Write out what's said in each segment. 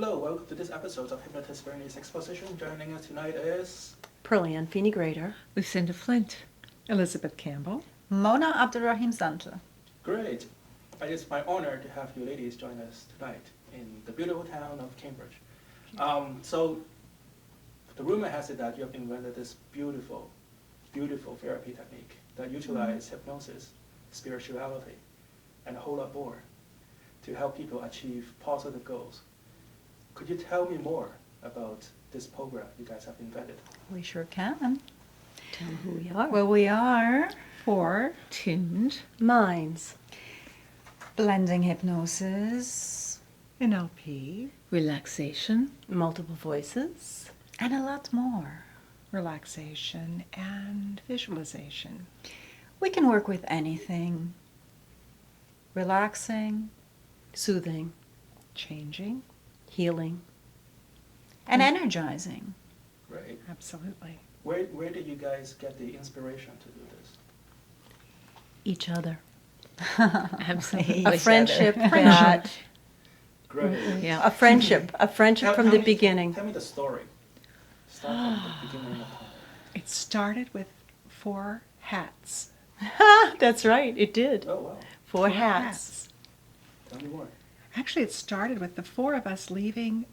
Hello, welcome to this episode of Hypnotist Bernie's Exposition. Joining us tonight is Pearlan, Feeney Grader, Lucinda Flint, Elizabeth Campbell, Mona Abdurrahim Zantle. Great. It is my honor to have you ladies join us tonight in the beautiful town of Cambridge. So the rumor has it that you have invented this beautiful therapy technique that utilizes hypnosis, spirituality, and a whole lot more to help people achieve positive goals. Could you tell me more about this program you guys have invented? We sure can. tell them who we are. Well, we are FourTuned, Minds. blending hypnosis NLP, Relaxation. Multiple voices. and a lot more. relaxation, and visualization. We can work with anything. Relaxing Soothing. Changing, Healing. and energizing. Right. absolutely. Where did you guys get the inspiration to do this? Each other. Absolutely. A friendship that... Great. Yeah. A friendship from the beginning. Tell me the story. Start from the beginning of time. It started with 4 hats. That's right, it did. Oh, wow. Four hats. Tell me more. Actually, it started with the 4 of us leaving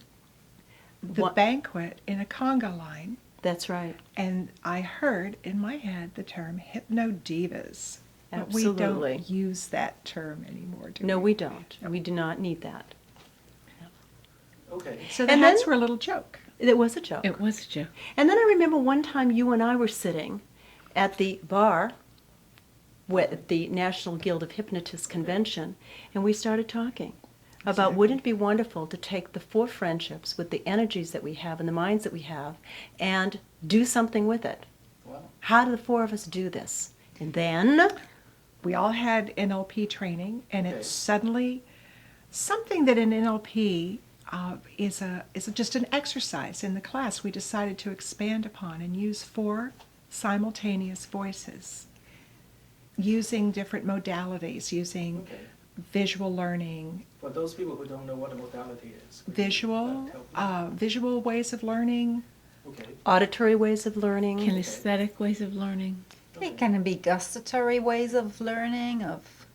the What- banquet in a conga line, That's right. and I heard in my head the term hypno-divas. But we Absolutely. don't use that term anymore, do No, we? we don't. We do not need that. Okay. So the And hats then- were a little joke. It was a joke. It was a joke. And then I remember one time you and I were sitting at the bar at the National Guild of Hypnotists convention, and we started talking about wouldn't it be wonderful to take the 4 friendships with the energies that we have and the minds that we have and do something with it. Wow. How do the 4 of us do this? And then, We all had NLP training, and Okay. it's suddenly something that in NLP is just an exercise in the class we decided to expand upon and use 4 simultaneous voices, using different modalities, using Okay. visual learning, For those people who don't know what a modality is, could you visual help me? visual ways of learning. Okay. auditory ways of learning. Kinesthetic ways of learning. It can be gustatory ways of learning, of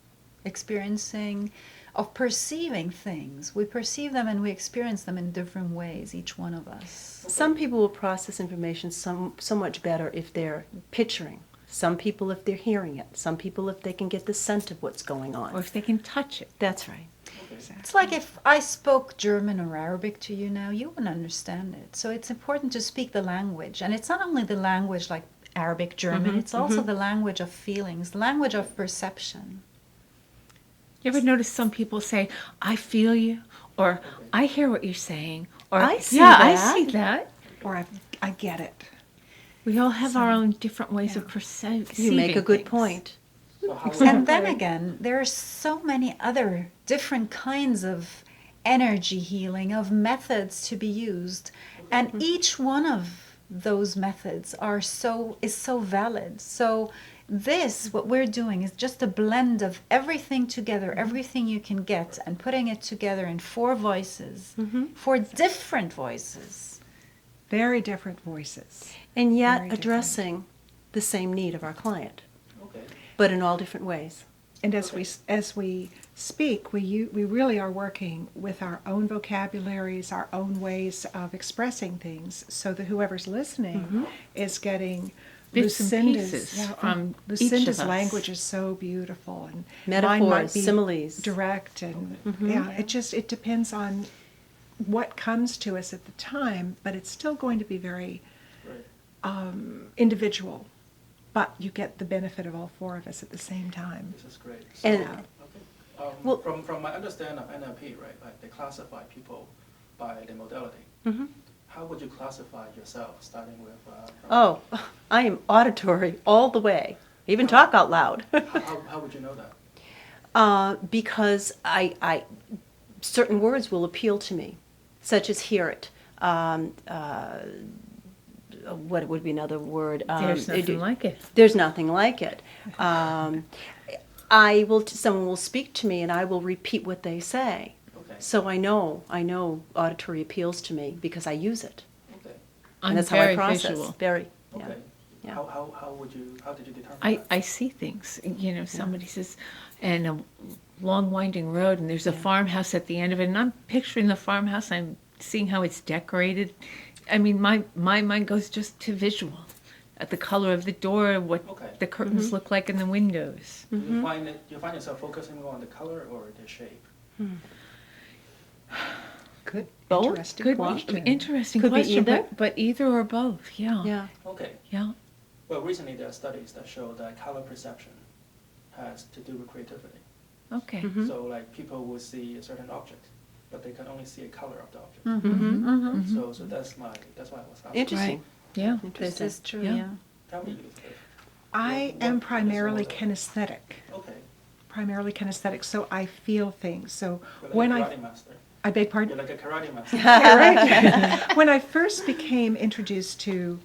experiencing, of perceiving things. We perceive them and we experience them in different ways, each one of us. Some people will process information so much better if they're picturing. Some people if they're hearing it. Some people if they can get the scent of what's going on. Or if they can touch it. That's right. Okay. It's like if I spoke German or Arabic to you now, you wouldn't understand it. So it's important to speak the language. And it's not only the language like Arabic, German, it's also the language of feelings, the language of perception. You ever notice some people say, I feel you, or I hear what you're saying, or I see yeah, that." I see that. Or I get it. We all have our own different ways of perceiving. You make a good things. point. So how And then again, there are so many other different kinds of energy healing, of methods to be used. And each one of those methods is so valid. So this, what we're doing, is just a blend of everything together, everything you can get, and putting it together in 4 voices, 4 different voices. Very different voices. And yet Very different. addressing the same need of our client, Okay. but in all different ways. And as we speak, we really are working with our own vocabularies, our own ways of expressing things, so that whoever's listening is getting Bits and Lucinda's pieces from each Lucinda's of us. language is so beautiful, and Metaphors, mine might be similes. direct, and it depends on what comes to us at the time, but it's still going to be very Right. individual. But you get the benefit of all 4 of us at the same time. This is great. So, And- okay. Well- From my understanding of NLP, right, like they classify people by the modality. Mm-hmm. How would you classify yourself, starting with? From- Oh, I am auditory all the way. I even talk out loud. How would you know that? Because I certain words will appeal to me, such as hear it. What would be another word? There's nothing like it. There's nothing like it. Someone will speak to me and I will repeat what they say. Okay. So I know auditory appeals to me because I use it. Okay. I'm And that's very how I process. visual. Very. Yeah. Okay. Yeah. How did you determine that? I see things. You know, somebody says, and a long winding road, and there's a farmhouse at the end of it, and I'm picturing the farmhouse. I'm seeing how it's decorated. I mean, my mind goes just to visual, at the color of the door, what Okay. the curtains look like in the windows. Do you find yourself focusing more on the color or the shape? Good. Both Interesting could question. be interesting Could be question, either. but either or both. Yeah. Yeah. Okay. Yeah. Well, recently there are studies that show that color perception has to do with creativity. Okay. Mm-hmm. So like people will see a certain object, but they can only see a color of the object. Mm-hmm. So that's why I was asking. Interesting. Yeah. This Interesting. is true, Yeah. yeah. Tell me, Elizabeth. I What am is primarily all that? kinesthetic. Okay. Primarily kinesthetic, so I feel things. So You're like when a I karate master. I beg You're pardon? like a karate master. Yeah, right. When I first became introduced to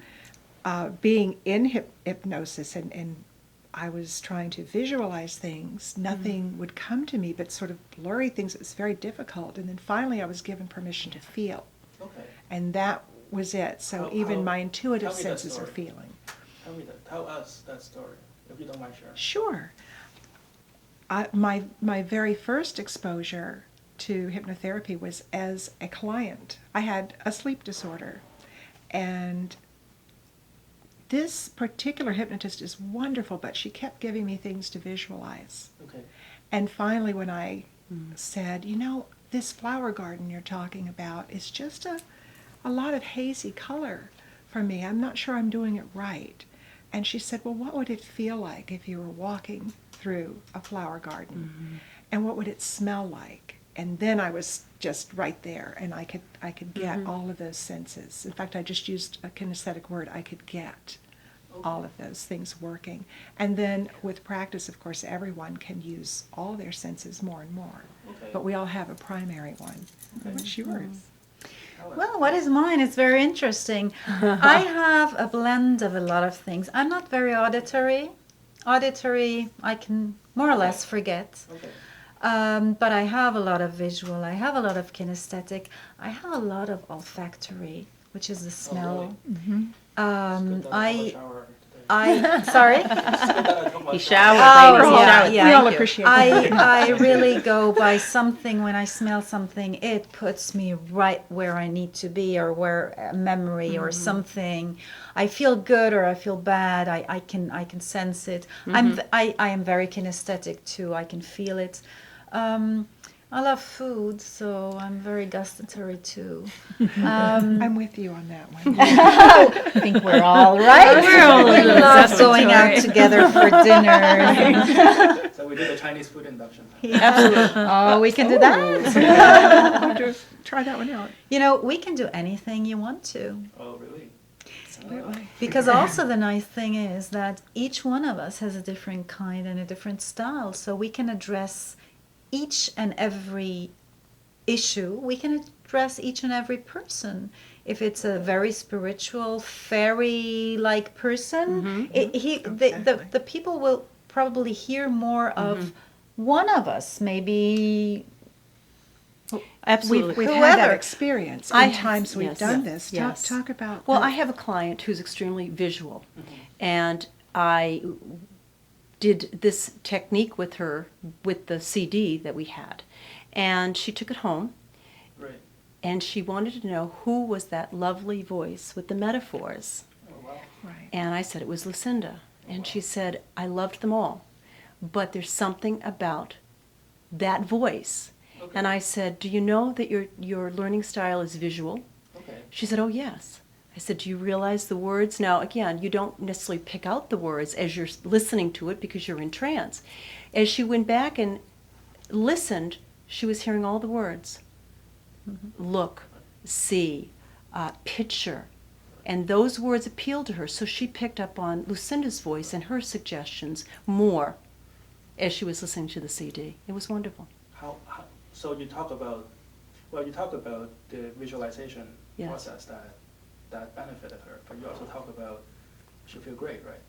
being in hypnosis and I was trying to visualize things, nothing would come to me but sort of blurry things. It was very difficult. And then finally I was given permission to feel. Okay. And that was it. So even my intuitive tell me that senses are story. feeling. Tell us that story, if you don't mind sharing. Sure. My very first exposure to hypnotherapy was as a client. I had a sleep disorder, and this particular hypnotist is wonderful, but she kept giving me things to visualize. Okay. And finally, when I said, you know, this flower garden you're talking about is just a lot of hazy color for me. I'm not sure I'm doing it right. And she said, well, what would it feel like if you were walking through a flower garden? And what would it smell like? And then I was just right there, and I could get all of those senses. In fact, I just used a kinesthetic word. I could get all of those things working. And then with practice, of course, everyone can use all their senses more and more. Okay. But we all have a primary one. Okay. What's yours? Tell us. Well, what is mine? It's very interesting. I have a blend of a lot of things. I'm not very auditory. Auditory, I can more or less forget. Okay. But I have a lot of visual. I have a lot of kinesthetic. I have a lot of olfactory, which is the smell. It's good that I took a shower today. Sorry. It's good that I took my He shower. showered, ladies. Oh, He yeah, showered. yeah. We all Thank you. appreciate that. I really go by something. When I smell something, it puts me right where I need to be, or where a memory or something. I feel good or I feel bad. I can sense it. I am very kinesthetic too. I can feel it. I love food, so I'm very gustatory too. I'm with you on that one. I think we're all right. We're all a We little love going out gustatory. together for dinner. So we did a Chinese food induction. Oh, we can do that. I'll have to try that one out. You know, we can do anything you want to. Oh, really? Absolutely. Because also the nice thing is that each one of us has a different kind and a different style. So we can address each and every issue. We can address each and every person. If it's a very spiritual, fairy-like person, the people will probably hear more of one of us, maybe. Absolutely. We've had that Whoever. experience I in have- times we've yes, done yes, this. yes. Talk about Well, that. I have a client who's extremely visual, and I did this technique with her with the CD that we had, and she took it home, Great. and she wanted to know who was that lovely voice with the metaphors. Oh, wow. Right. And I said it was Lucinda, and she said I loved them all, but there's something about that voice. Okay. And I said, do you know that your learning style is visual? Okay. She said, oh, yes. I said, do you realize the words? Now, again, you don't necessarily pick out the words as you're listening to it because you're in trance. As she went back and listened, she was hearing all the words. Look, see, picture. And those words appealed to her, so she picked up on Lucinda's voice and her suggestions more as she was listening to the CD. It was wonderful. So you talk about the visualization Yes. process that benefited her, but you also talk about she feel great, right?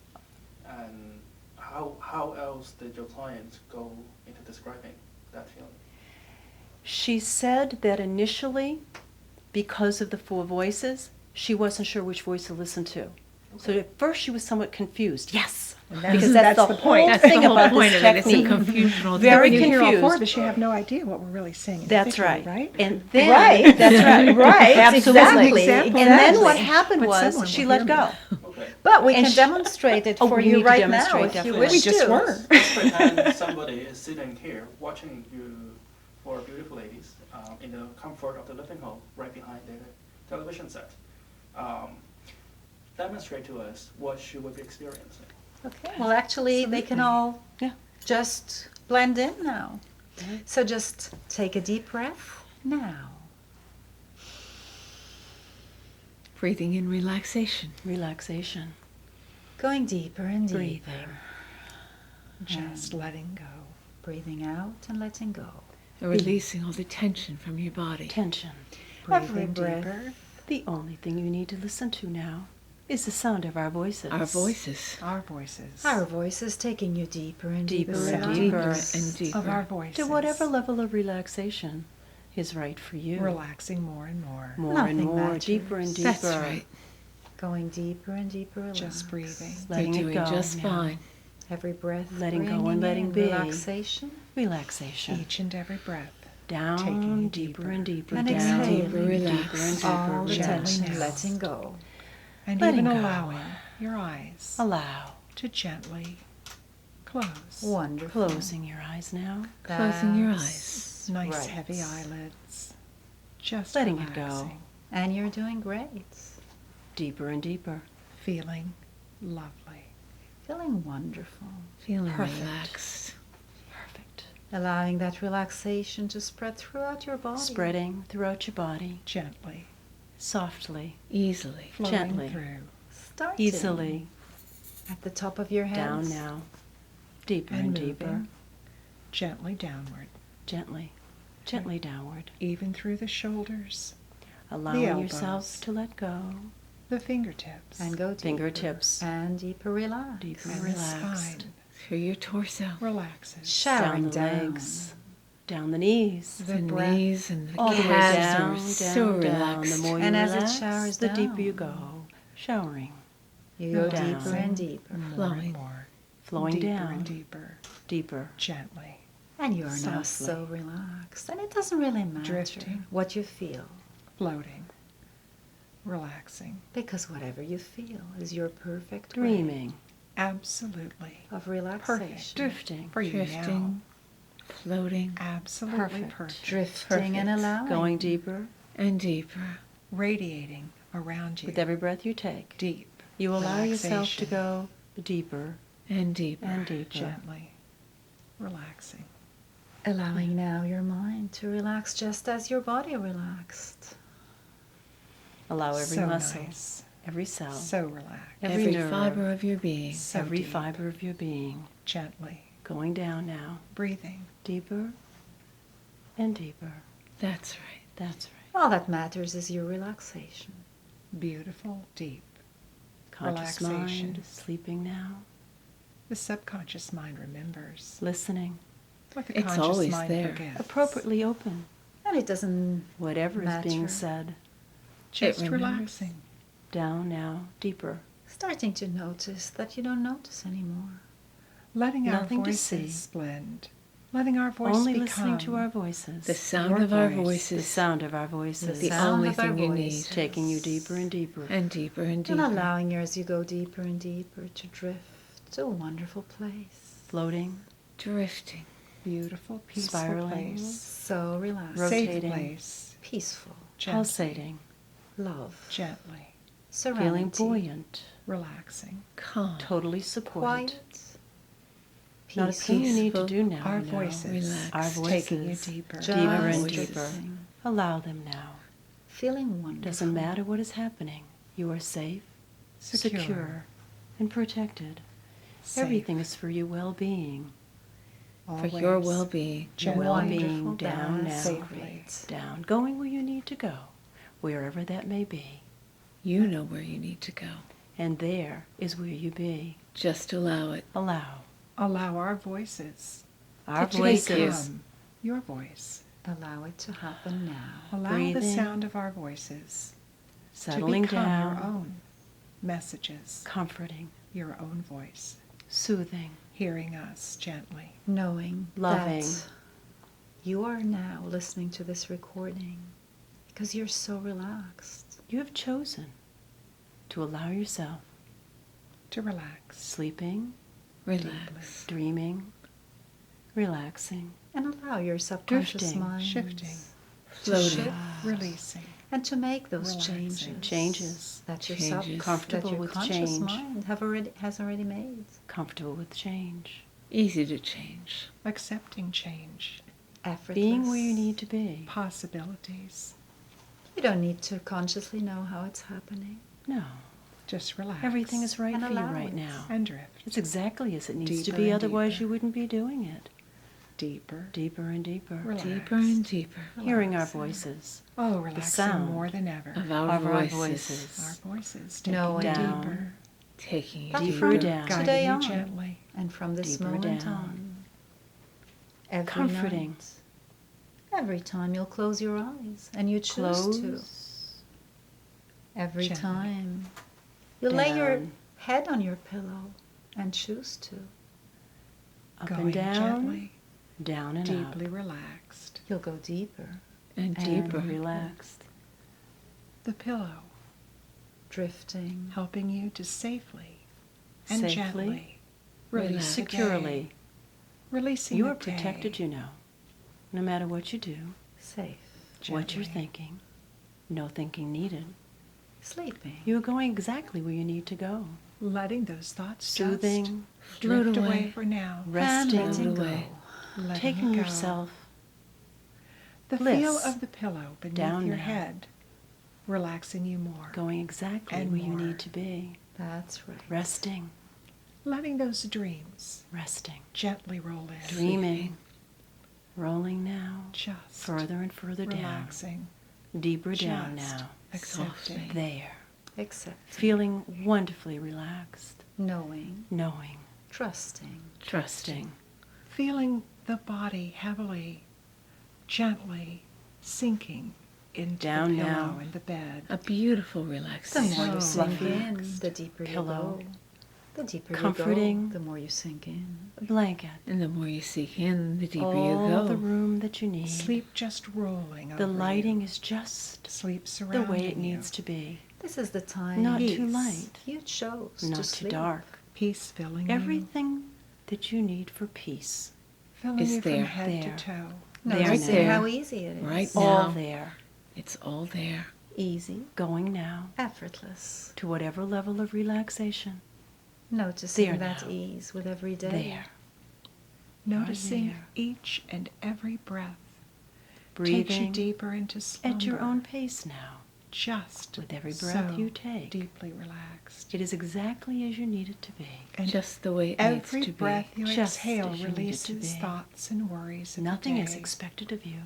And how else did your client go into describing that feeling? She said that initially, because of the 4 voices, she wasn't sure which voice to listen to. So at first she was somewhat confused. Yes, because that's the point. whole That's thing the whole about point this of it. It's a technique. confusional Very When you hear all 4 of confused. us, you have no idea what we're really saying. That's individually, right. right? And then, Right. That's right. Right, Absolutely. exactly. And then what exactly. happened But was someone she will let hear go. Okay. But we And can sh- demonstrate it Oh, for we you need to right now demonstrate, if you definitely. wish We just to. were. Let's pretend somebody is sitting here watching you, 4 beautiful ladies, in the comfort of the living home, right behind the television set. Demonstrate to us what she would be experiencing. Okay. Well, actually, they can all Yeah. just blend in now. So just take a deep breath now. Breathing in relaxation. Relaxation. Going deeper and deeper. Breathing. Just letting go. Breathing out and letting go. And releasing all the tension from your body. Tension. Every Breathing breath. deeper. The only thing you need to listen to now is the sound of our voices. Our voices. Our voices. Our voice is taking you deeper and Deeper deeper, and and deeper. and deeper. Of our voices. To whatever level of relaxation is right for you. Relaxing more and more. More and Nothing more, matters. deeper and deeper. That's right. Going deeper and deeper. Relax. Just breathing. Letting You're it doing go just now. fine. Every breath. Letting go and bringing letting in be. Relaxation. Relaxation. Each and every breath. Down, Taking you deeper and deeper. And down, exhaling. deeper, Relax. deeper and deeper. All the Gently tension now. letting go. And Letting even go. allowing your eyes Allow. to gently close. Wonderful. Closing your eyes now. Closing your That's Nice right. heavy eyelids. Just Letting it go. relaxing. And you're doing great. Deeper and deeper. Feeling lovely. Feeling wonderful. Feeling Perfect. relaxed. Perfect. Allowing that relaxation to spread throughout your body. Spreading throughout your body. Gently. Softly. Easily. Flowing Gently. through. Starting Easily. at the top of your head. Down now. Deeper and, And deeper. moving. Gently downward. Gently. Gently downward. Even through the shoulders. Allowing elbows. yourself to let go. The fingertips. And go deeper. Fingertips. And deeper relax. Deeper And the relaxed. spine Through your torso. relaxes. Showering down the down. legs. Down the knees. The breath. knees and the All the way calves down, are down, so down. relaxed. The more you And as it relax, showers the deeper you down. go. Showering. You go Down. deeper and deeper. More Flowing. and more. Flowing deeper down. and deeper. Deeper. Gently. And you are now Softly. so relaxed. And it doesn't really matter Drifting. what you feel. Floating. Relaxing. Because whatever you feel is your perfect way Dreaming. Absolutely. of relaxation. Drifting. For you now. Drifting. Floating. Absolutely Perfect. perfect. Drifting and Perfect. allowing. Going deeper. And deeper. Radiating around you. With every breath you take. Deep. You allow yourself to relaxation. go deeper And deeper. and deeper. Gently. Relaxing. Allowing now your mind to relax just as your body relaxed. Allow every So muscle, nice. every cell, So relaxed. every Every nerve, fiber of your being. So every deep. fiber of your being Gently. going down now. Breathing. Deeper and deeper. That's right. That's right. All that matters is your relaxation. Beautiful. Deep. Conscious Relaxation. mind, sleeping now, The subconscious mind remembers. listening, What the It's conscious always mind there. forgets. appropriately open, And it doesn't whatever is being Matter. said. Just remembers. relaxing. Down now, deeper. starting to notice that you don't notice anymore. Letting our Nothing to see. voices blend. Letting our voice Only become listening to our voices. The sound Your of our voice. The voices. sound of our voices. The sound only of our thing you need. voices. Taking you deeper and deeper. And deeper and And deeper. allowing you as you go deeper and deeper to drift to a wonderful place. Floating, Drifting. beautiful, peaceful Spiraling. place. So relaxed. Safe Rotating. place. Peaceful. Gently. pulsating, Love. Gently. feeling Serenity. buoyant, Relaxing. Calm. totally supported. Quiet. Not a thing you need to Peaceful. do now. Our no. voices. Relax. Our voices. Taking you deeper. Just Deeper and voices. deeper. drifting. Allow them now. Feeling wonderful. Doesn't matter what is happening. You are safe, secure, and protected. Safe. Everything is for your well-being. For your Always. well-being. Your Gently. well-being Wonderful. down now. That's Safely. great. Down. Going where you need to go, wherever that may be. You know where you need to go. And there is where you be. Just allow it. Allow Allow our voices our to voices become your voice. Allow it to happen now. Allow the Breathing. sound of our voices Settling to become down. your own messages, Comforting. your own voice, Soothing. hearing us gently. Knowing Loving. that you are now listening to this recording because you're so relaxed. You have chosen to allow yourself To relax. sleeping, Relax. dreaming, relaxing, And allow your subconscious Drifting, mind shifting, to floating. shift Releasing. and to make those Relaxing. Changes. that your Changes. Comfortable that your with conscious change. mind has already made. comfortable with change, Easy to change. Accepting change. Effortless. being where you need to be. Possibilities. You don't need to consciously know how it's happening. No, Just relax. everything is right And for you allow right it. now. And drift. It's exactly as it needs to Deeper be, and otherwise deeper. you wouldn't be doing it. Deeper. Deeper and deeper. Relax. Deeper and deeper. Hearing our Relaxing. voices Oh, relaxing sound more than ever. Of our of our voices. voices. Our voices taking Knowing. you Down. deeper, Taking you But Deeper deeper. from down. guiding today you on, gently. and from this Deeper moment down. on, every Comforting. night, every time you'll close your eyes, and you choose to. Close. Every Gently. time you'll lay your Down. head on your pillow and choose to. Up Going and down, gently, down and deeply relaxed. You'll go deeper, And up. deeper. Relaxed. The pillow drifting. helping you to safely and Safely. gently Relax. release the day. Securely. Releasing You the are protected, day. you know. No matter what you do, Safe. what you're Gently. thinking, no thinking needed. Sleeping. You are going exactly where you need to go. Letting those thoughts Soothing, just Float drift away away. for now. And resting, letting go. away. Letting taking it go. yourself The bliss feel of the pillow beneath down your now. head, relaxing you more. going exactly And where you more. need to be. That's right. Resting, Letting those dreams resting, gently roll in. dreaming, rolling now, Just further and further relaxing. down, deeper down Just now. accepting. There, Accepting. feeling wonderfully relaxed, Knowing. knowing, Trusting. trusting, Feeling the body heavily, gently sinking into Down the pillow now. and the bed. A beautiful The relaxation. more you So sink in, relaxed. the deeper Pillow. you go. The deeper Comforting. you go, the more you sink in. a blanket, And the more you seek in, the deeper all you go. the room that you need. Sleep just rolling over The lighting you. is just Sleep the surrounding way it you. needs to be. This is the time Not Peace. too light, you chose not to too sleep. dark. Peace filling you. Everything that you need for peace, Filling is you there. from head There. to toe. There Noticing now. how easy it is. Right all now. there, It's all there. Easy. going now Effortless. to whatever level of relaxation. Noticing There that now. ease with every day. There, Noticing there. each and every breath takes you breathing deeper into slumber. at your own pace now. Just With every breath so you take. deeply relaxed. It is exactly as you need it to be. And Just the way it every needs to breath be. you Just exhale as you need it to releases be. thoughts and worries of Nothing the is day. expected of you.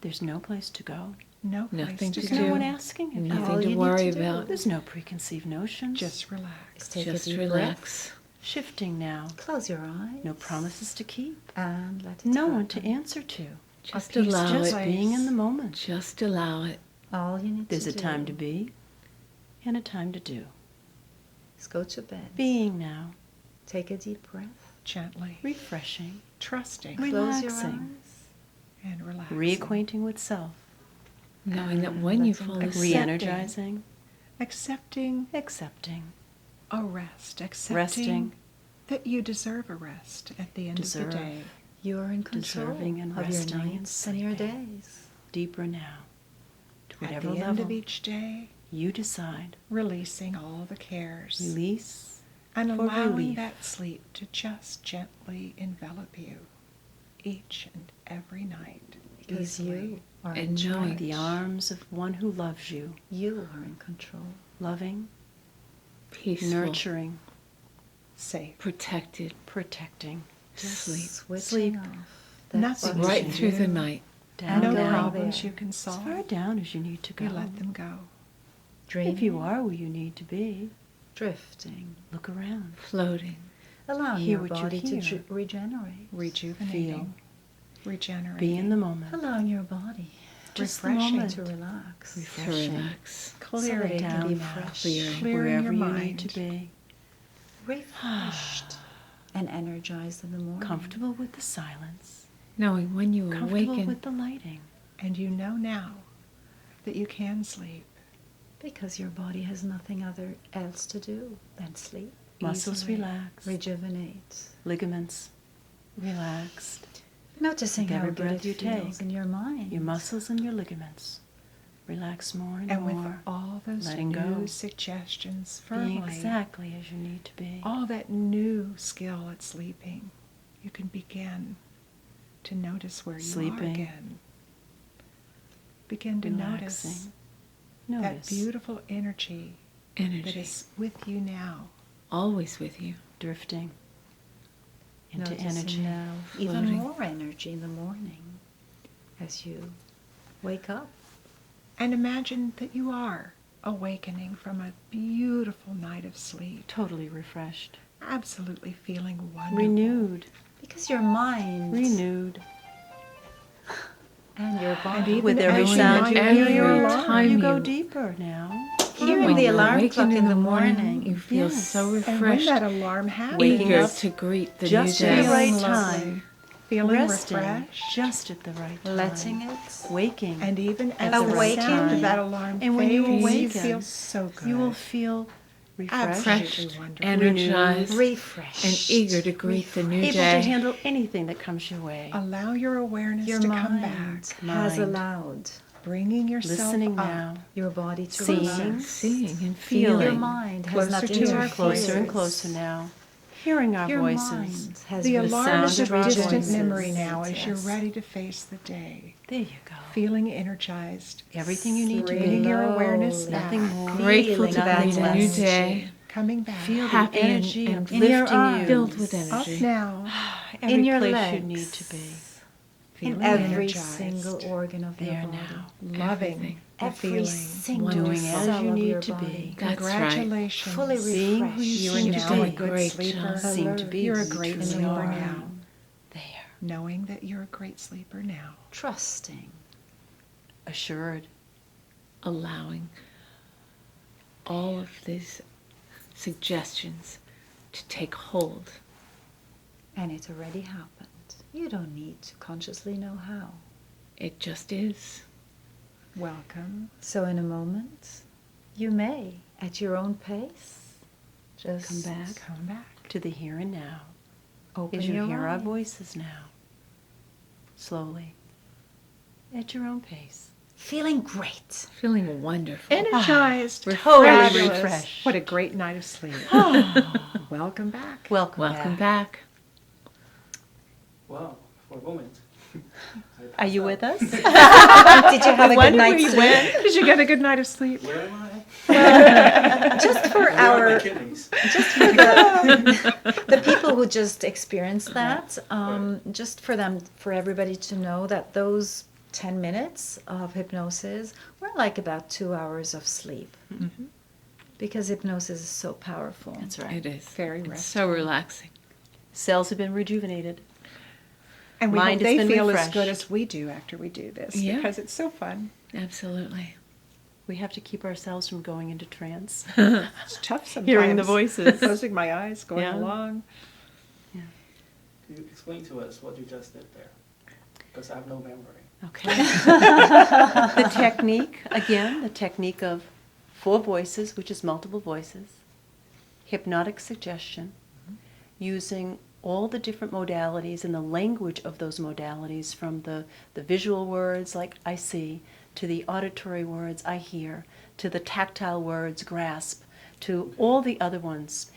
There's no place to go. No place Nothing to to There's go. no do. one asking of Nothing you. All to you need worry to do about. There's no preconceived notions. Just Just relax. take Just a deep relax. Shifting now. breath. Close your eyes. No promises to keep. And let it No happen. one to answer to. Just peace allow Just it. being in the moment. Just allow it. All you need There's to a do time to be and a time to do. is go to bed. Being now. Take a deep breath. Gently. Refreshing. Trusting. Re- Close your Relaxing. eyes. And relaxing. Reacquainting with self. Knowing that when you letting fall go. asleep, Re-energizing. Accepting Accepting. a rest. Accepting Resting. that you deserve a rest at the end Deserve. of the day. You are in control Deserving and of your resting and nights and your sleeping. days. Deeper now. To At whatever the end level of each day, you decide. releasing all the cares. Release. And for allowing relief. that sleep to just gently envelop you each and every night. Because easily. you are in And knowing charge. The arms of one who loves you. You are in control. Loving. peaceful, Nurturing. Safe. protected, Protecting. Just sleep. switching Sleep. off. Nothing button. right you through the do. night. Down, No going problems there. you can As solve. far down as you need to go. You let them go. Dreaming. If you are where you need to be, Drifting. look around. Floating. Allowing Hear your what you body to hear. regenerate. Rejuvenating. Feel. regenerating. Be in the moment. Allowing your body Just the refreshing moment. to relax. To Refreshing. relax. So Clear that it it can down be now. fresh, Clearing Wherever your you mind. need to be. refreshed, and energized in the morning. Comfortable with the silence. Knowing when you Comfortable awaken, with the lighting. And you know now that you can sleep. Because your body has nothing other else to do than sleep. Muscles easily, relaxed. Rejuvenate. Ligaments relaxed. Noticing With how every good breath it you feels take, in your mind. Your muscles and your ligaments relax more and, And with more. all those letting new go. suggestions Being firmly, exactly as you need to be. all that new skill at sleeping, you can begin to notice where you are Sleeping. again. Begin to notice Relaxing. that Notice. beautiful energy that energy, is with you now. always with you. Drifting into Noticing energy. now even floating. more energy in the morning as you wake up. And imagine that you are awakening from a beautiful night of sleep, Totally refreshed. absolutely feeling wonderful. Renewed. Because your mind Renewed. and your And body, even With every as you sound might you hear hear, your every alarm, time you go you- deeper now. hearing When the you alarm awaken clock in the morning, You feel feel so and when refreshed, that alarm happens, Waking eager up to greet the just new at the day. right Feeling time. lovely, feeling Resting refreshed, just at the right time. letting it Waking. and even as the the right sound time. of that alarm And when you fades, you awaken, feel so good. You will feel refreshed, Absolutely wonderful. energized, refreshed. and eager to greet the new able to day. handle anything that comes your way. Allow your awareness Your to mind come back, has Mind. allowed bringing yourself Listening up now. your body to Seeing. relax. Seeing and Feeling. Your feeling. mind has Closer not to our Closer and voices. closer now. Hearing our Your voices. mind has The The alarm is sound a of our distant voices. memory now as you're Yes. ready to face the day, There you go. feeling energized, Everything you need to bringing be. your awareness back, Nothing more. Grateful to Feeling greet that a new energy. day. coming back, Feel Happy the and- energy and uplifting in your you. arms. Filled with up energy. now, Every in your place legs, you need to be. feeling in every energized, single organ of your There body. now. loving Everything. the Every feeling. single Doing cell as you of need your to body. be. That's right. Congratulations. Fully Being refreshed. who you You are seem now to a be. good Great sleeper. job. Seem to be. You're a You great truly sleeper are. now, There. knowing that you're a great sleeper now. Trusting. Assured. Allowing all of these suggestions to take hold. And it already happened. You don't need to consciously know how. It just is. Welcome. So in a moment, you may, at your own pace, just Come back Come back. to the here and now. open As you your hear our eyes. voices now. Slowly. At your own pace. Feeling great. Feeling wonderful. Energized. Totally Fabulous. refreshed. What a great night of sleep. Welcome back. Welcome back. Wow, for a moment. Are you with us? Did you have a good wonder where night's you sleep? went. Did you get a good night of sleep? Where am I? Just for Where are our my kidneys? the people who just experienced that, just for them, for everybody to know that those 10 minutes of hypnosis were like about 2 hours of sleep. Mm-hmm. Because hypnosis is so powerful. That's right. It is. Very It's restful. so relaxing. Cells have been rejuvenated. And we Mind hope has they been feel as refreshed. good as we do after we do this Yeah. because it's so fun. Absolutely. We have to keep ourselves from going into trance. It's tough sometimes. Hearing the voices. Closing my eyes, going Yeah. along. Could you explain to us what you just did there? Because I have no memory. Okay. The technique, again, the technique of 4 voices, which is multiple voices, hypnotic suggestion, using all the different modalities and the language of those modalities, from the visual words like I see, to the auditory words I hear, to the tactile words grasp, to all the other ones,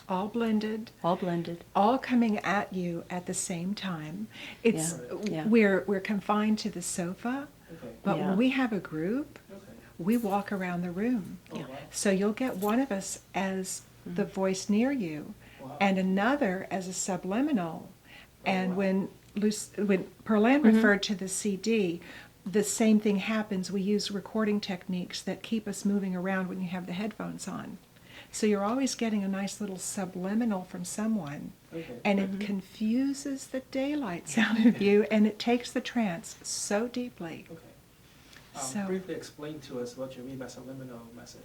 All blended, all blended. all coming at you at the same time. It's Yeah. we're confined to the sofa, Okay. but Yeah. when we have a group, Okay. we walk around the room. Oh, wow. So you'll get one of us as the voice near you, Wow. and another as a subliminal. And wow. when Pearlan referred to the CD, the same thing happens. We use recording techniques that keep us moving around when you have the headphones on. So you're always getting a nice little subliminal from someone, Okay. and it confuses the daylights out of you, and it takes the trance so deeply. Okay. So- Briefly explain to us what you mean by subliminal message.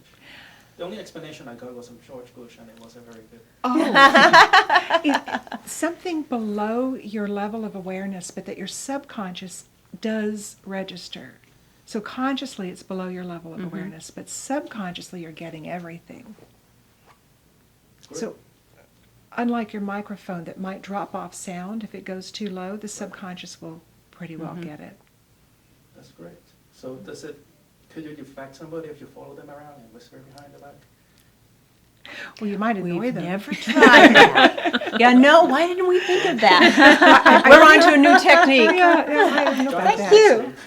The only explanation I got was from George Bush, and it wasn't very good. Oh, something below your level of awareness, but that your subconscious does register. So consciously it's below your level of awareness, but subconsciously you're getting everything. Great. So unlike your microphone that might drop off sound if it goes too low, the subconscious will pretty well get it. That's great. So could you defect somebody if you follow them around and whisper behind the back? Well, you might annoy We've them. never tried that. Yeah, no, why didn't we think of that? We're on to a new technique. Yeah, I don't know about Join us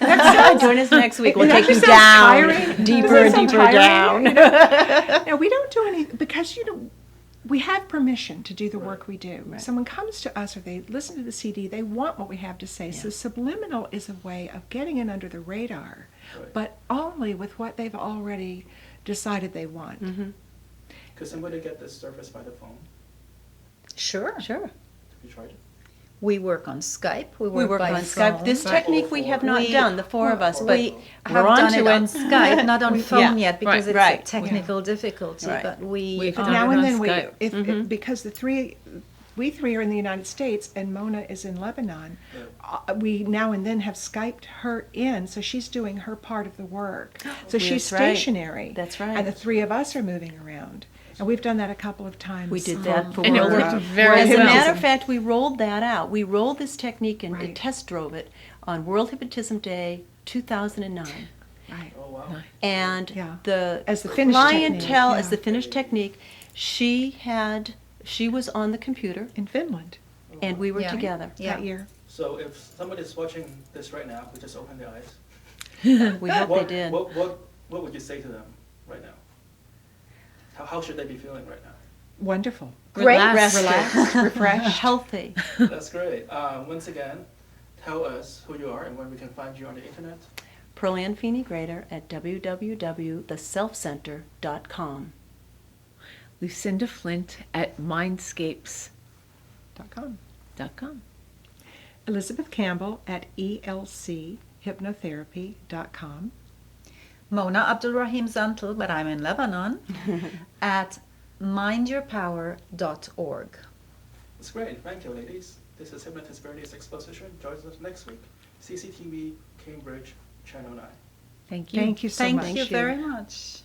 that. next week. Join us next week. We'll It take you actually sounds tiring. down, deeper Doesn't and it sound deeper tiring? down. No, we don't do any, because, we have permission to do the work we do. Right. Someone comes to us or they listen to the CD, they want what we have to say. So Yeah. subliminal is a way of getting in under the radar, Right. but only with what they've already decided they want. Could somebody get this surface by the phone? Sure. Sure. Have you tried it? We work on Skype. We We work work by on Skype. phone. This technique we have not We- done, the four of us, but we we're have on done to it it. on Skype, not on phone yet, because it's right. a technical difficulty. Right. But we We've But done now it and on then Skype. if because we three are in the United States and Mona is in Lebanon, we now and then have Skyped her in, so she's doing her part of the work. So she's That's right. stationary. That's right. And the three of us are moving around. And we've done that a couple of times. We did that for And it World worked Hypnotism. very As a well. matter of fact, we rolled that out. We rolled this technique and Right. test drove it on World Hypnotism Day 2009. Right. Oh, wow. And Yeah. the As the finished clientele, technique, as the yeah. finished technique, she was on the computer In Finland and we were Yeah. together. Yeah. that year. So if somebody's watching this right now, who just opened their eyes, We hope what, they did. what would you say to them right now? How should they be feeling right now? Wonderful. Great. Relaxed, refreshed. Healthy. That's great. Once again, tell us who you are and where we can find you on the internet. Pearlan Feeney Grader at www.theselfcenter.com. Lucinda Flint at mindscapes.com. .com. Elizabeth Campbell at elchypnotherapy.com. Mona Abdulrahim Zantel, but I'm in Lebanon, at mindyourpower.org. That's great. Thank you, ladies. This is Hypnotist Verdi's Exposition. Join us next week. CCTV, Cambridge, Channel 9. Thank you. Thank you so much. Thank you very much.